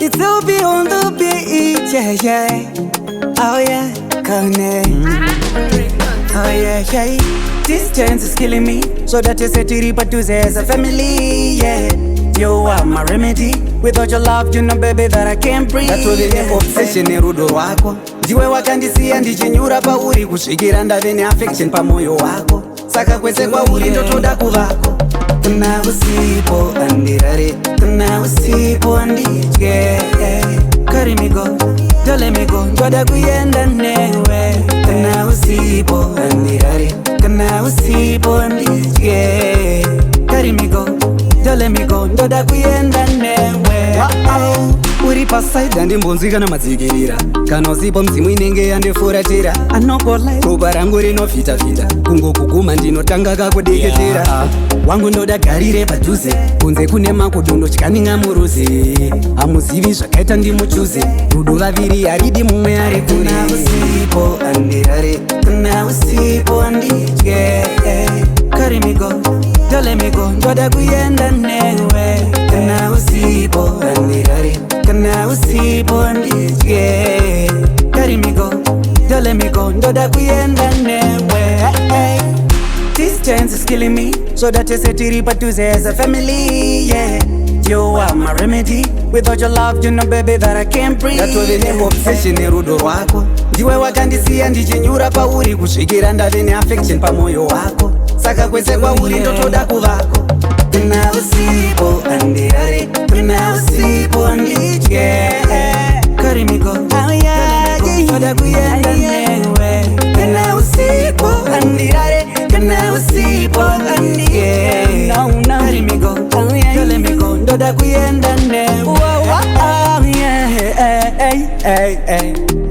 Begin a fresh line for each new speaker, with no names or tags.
It's Obi on the beach, yeah, yeah. Oh yeah, connect. Oh yeah, yeah. Distance is killing me, so that you said to reap to say as a family, yeah. You are my remedy. Without your love, you know baby that I can't breathe. That's what the obsession nerudo wako. Ndiwe wakandisia ndichinyura pauri kusvikira ndave neaffection pamoyo wako. Saka kwese kwauri ndotoda kuvako. Kana usipo andirare, kana usipo anditye. Carry me go, don't let me go, ndoda kuyenda newe. Kana usipo andirare, kana usipo anditye. Carry me go, don't let me go, ndoda kuyenda newe. Uri paside andimbonzi kana madzikirira. Kana usipo mzimu inenge yandifuratira. Anokolai ropa rangu rinofita-fita. Kungokuguma ndinotanga kakudeketera. Wangu ndoda garire padhuze. Kunze kune makudondo chikaninga muruze. Hamuzivi zvakaita ndimuchuze. Rudo vaviri haridi mumwe ari kure. Kana usipo andirare, kana usipo anditye. Carry me go, don't let me go, ndoda kuyenda newe. Kana usipo andirare, kana usipo anditye. Carry me go, don't let me go, ndoda kuyenda newe. Distance is killing me, so that you say to reap to say as a family, yeah. You are my remedy. Without your love, you know baby that I can't breathe. That's what the obsession nerudo wako. Ndiwe wakandisia ndichinyura pauri kusvikira ndave neaffection pamoyo wako. Saka kwese kwauri ndotoda kuvako. Kana usipo andirare, kana usipo anditye. Carry me go, ndoda kuyenda newe. Kana usipo andirare, kana usipo anditye. Carry me go, don't let me go, ndoda kuyenda newe. Yeah, hey, hey, hey.